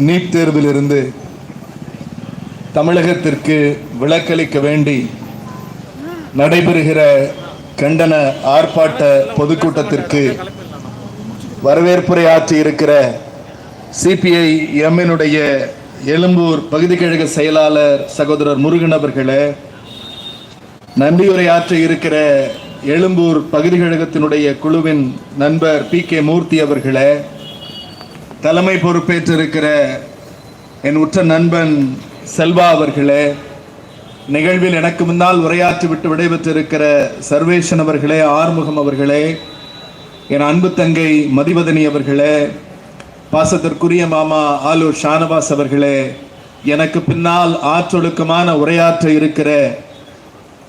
NEET தேர்விலிருந்து தமிழகத்திற்கு விலக்களிக்க வேண்டி நடைபெறுகிற கண்டன ஆர்ப்பாட்ட பொதுக்கூட்டத்திற்கு வரவேற்புரை ஆற்றி இருக்கிற சிபிஐ எம்மினுடைய எழும்பூர் பகுதி கழக செயலாளர் சகோதரர் முருகன் அவர்களே, நன்றியுரை ஆற்றி இருக்கிற எழும்பூர் பகுதி கழகத்தினுடைய குழுவின் நண்பர் PK மூர்த்தி அவர்களே, தலைமை பொறுப்பேற்றிருக்கிற என் உற்ற நண்பன் செல்வா அவர்களே, நிகழ்வில் எனக்கு முன்னால் உரையாற்றிவிட்டு விடைபெற்றிருக்கிற சர்வேஷன் அவர்களே, ஆறுமுகம் அவர்களே, என் அன்பு தங்கை மதிவதனி அவர்களே, பாசத்திற்குரிய மாமா ஆலூர் ஷானவாஸ் அவர்களே, எனக்கு பின்னால் ஆற்றொழுக்கமான உரையாற்ற இருக்கிற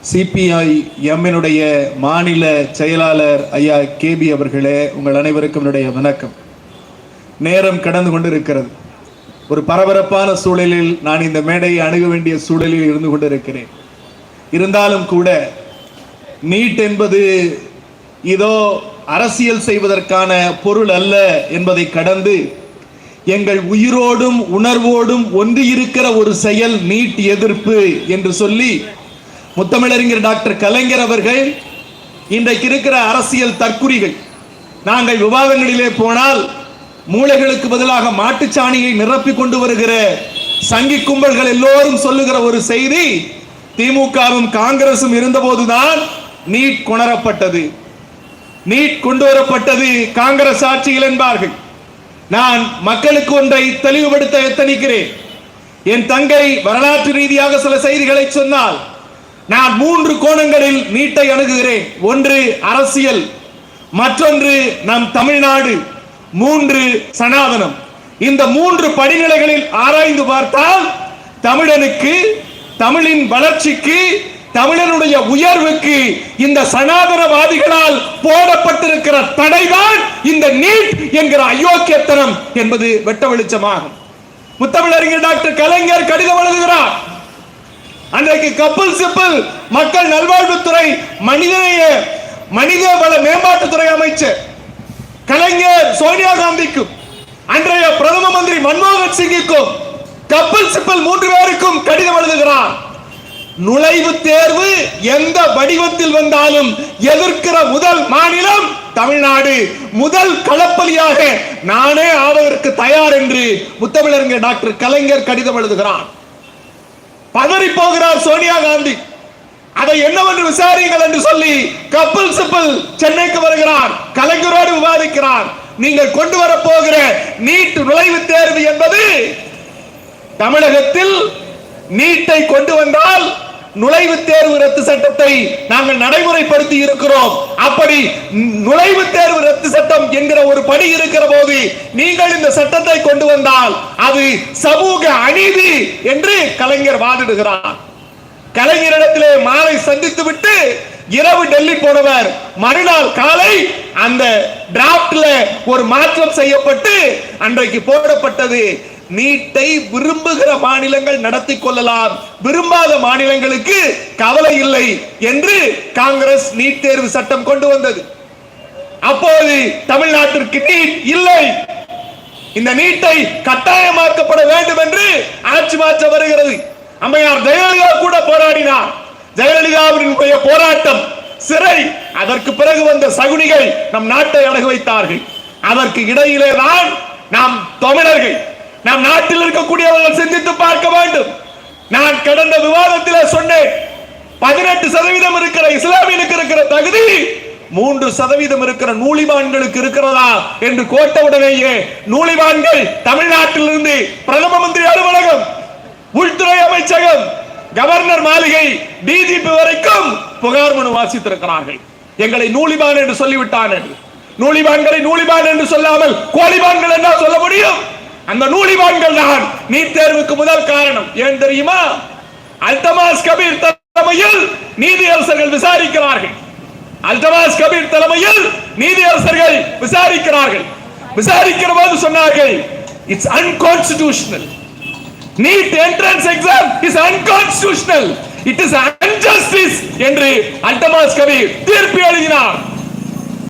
சிபிஐ எம்மினுடைய மாநில செயலாளர் ஐயா KB அவர்களே, உங்கள் அனைவருக்கும் என்னுடைய வணக்கம். நேரம் கடந்து கொண்டிருக்கிறது. ஒரு பரபரப்பான சூழலில் நான் இந்த மேடையை அணுக வேண்டிய சூழலில் இருந்து கொண்டிருக்கிறேன். இருந்தாலும் கூட நீட் என்பது இதோ அரசியல் செய்வதற்கான பொருள் அல்ல என்பதை கடந்து எங்கள் உயிரோடும் உணர்வோடும் ஒன்றி இருக்கிற ஒரு செயல் நீட் எதிர்ப்பு என்று சொல்லி முத்தமிழறிஞர் டாக்டர் கலைஞர் அவர்கள் இன்றைக்கு இருக்கிற அரசியல் தற்குறிகள், நாங்கள் விவாதங்களிலே போனால் மூளைகளுக்கு பதிலாக மாட்டுச்சாணியை நிரப்பி கொண்டு வருகிற சங்கி கும்பல்கள் எல்லோரும் சொல்லுகிற ஒரு செய்தி, திமுகவும் காங்கிரசும் இருந்தபோதுதான் நீட் கொணரப்பட்டது, நீட் கொண்டு வரப்பட்டது காங்கிரஸ் ஆட்சியில் என்பார்கள். நான் மக்களுக்கு ஒன்றை தெளிவுபடுத்த எத்தனிக்கிறேன். என் தங்கை வரலாற்று ரீதியாக சில செய்திகளை சொன்னால் நான் 3 கோணங்களில் நீட்டை அணுகுகிறேன். ஒன்று அரசியல், மற்றொன்று நம் தமிழ்நாடு, 3 சனாதனம். இந்த 3 படிநிலைகளில் ஆராய்ந்து பார்த்தால் தமிழனுக்கு, தமிழின் வளர்ச்சிக்கு, தமிழனுடைய உயர்வுக்கு இந்த சனாதனவாதிகளால் போடப்பட்டிருக்கிற தடைதான் இந்த நீட் என்கிற அயோக்கியத்தனம் என்பது வெட்ட வெளிச்சமாகும். முத்தமிழறிஞர் டாக்டர் கலைஞர் கடிதம் எழுதுகிறார். அன்றைக்கு கப்பல் சிப்பல் மக்கள் நல்வாழ்வுத்துறை மனித வள மேம்பாட்டுத்துறை அமைச்சர் கலைஞர் சோனியா காந்திக்கும் அன்றைய பிரதம மந்திரி மன்மோகன் சிங்கிற்கும் கப்பல் சிப்பல் 3 பேருக்கும் கடிதம் எழுதுகிறார். நுழைவு தேர்வு எந்த வடிவத்தில் வந்தாலும் எதிர்க்கிற முதல் மாநிலம் தமிழ்நாடு, முதல் களப்பலியாக நானே ஆவதற்கு தயார் என்று முத்தமிழறிஞர் டாக்டர் கலைஞர் கடிதம் எழுதுகிறார். பதறி போகிறார் சோனியா காந்தி. அதை என்னவென்று விசாரிங்கள் என்று சொல்லி கப்பல் சிப்பல் சென்னைக்கு வருகிறார். கலைஞரோடு விவாதிக்கிறார். நீங்கள் கொண்டு வர போகிற நீட் நுழைவுத் தேர்வு என்பது தமிழகத்தில் நீட்டை கொண்டு வந்தால் நுழைவுத் தேர்வு ரத்து சட்டத்தை நாங்கள் நடைமுறைப்படுத்தி இருக்கிறோம். அப்படி நுழைவுத் தேர்வு ரத்து சட்டம் என்கிற ஒரு படி இருக்கிற போது நீங்கள் இந்த சட்டத்தை கொண்டு வந்தால் அது சமூக அநீதி என்று கலைஞர் வாதிடுகிறார். கலைஞரிடத்திலே மாலை சந்தித்து விட்டு இரவு டெல்லி போனவர் மறுநாள் காலை அந்த டிராப்ட்ல ஒரு மாற்றம் செய்யப்பட்டு அன்றைக்கு போடப்பட்டது, நீட்டை விரும்புகிற மாநிலங்கள் நடத்தி கொள்ளலாம், விரும்பாத மாநிலங்களுக்கு கவலை இல்லை என்று காங்கிரஸ் நீட் தேர்வு சட்டம் கொண்டு வந்தது. அப்போது தமிழ்நாட்டிற்கு நீட் இல்லை, இந்த நீட்டை கட்டாயமாக்கப்பட வேண்டும் என்று ஆட்சி மாற்ற வருகிறது. அம்மையார் ஜெயலலிதா கூட போராடினார். ஜெயலலிதாவினுடைய போராட்டம், சிறை, அதற்கு பிறகு வந்த சகுனிகள் நம் நாட்டை அடகு வைத்தார்கள். அதற்கு இடையிலே தான் நாம் தமிழர்கள், நம் நாட்டில் இருக்கக்கூடியவர்கள் சிந்தித்து பார்க்க வேண்டும். நான் கடந்த விவாதத்தில் சொன்னேன், 18% இருக்கிற இஸ்லாமியனுக்கு இருக்கிற தகுதி 3% இருக்கிற நூலிமான்களுக்கு இருக்கிறதா என்று கோட்டவுடனேயே நூலிமான்கள் தமிழ்நாட்டிலிருந்து பிரதம மந்திரி அலுவலகம், உள்துறை அமைச்சகம், கவர்னர் மாளிகை, DGP வரைக்கும் புகார் மனு வாசித்திருக்கிறார்கள். எங்களை நூலிமான் என்று சொல்லிவிட்டார்கள். நூலிமான்களை நூலிமான் என்று சொல்லாமல் கோலிமான்கள் என்ன சொல்ல முடியும்? அந்த நூலிமான்கள் தான் நீட் தேர்வுக்கு முதல் காரணம். ஏன் தெரியுமா? அல்தமாஸ் கபீர் தலைமையில் நீதியரசர்கள் விசாரிக்கிறார்கள். அல்தமாஸ் கபீர் தலைமையில் நீதியரசர்கள் விசாரிக்கிறார்கள். விசாரிக்கிற போது சொன்னார்கள், it's unconstitutional. NEET entrance exam is unconstitutional, it is unjustice என்று அல்தமாஸ் கபீர் தீர்ப்பு எழுதினார்.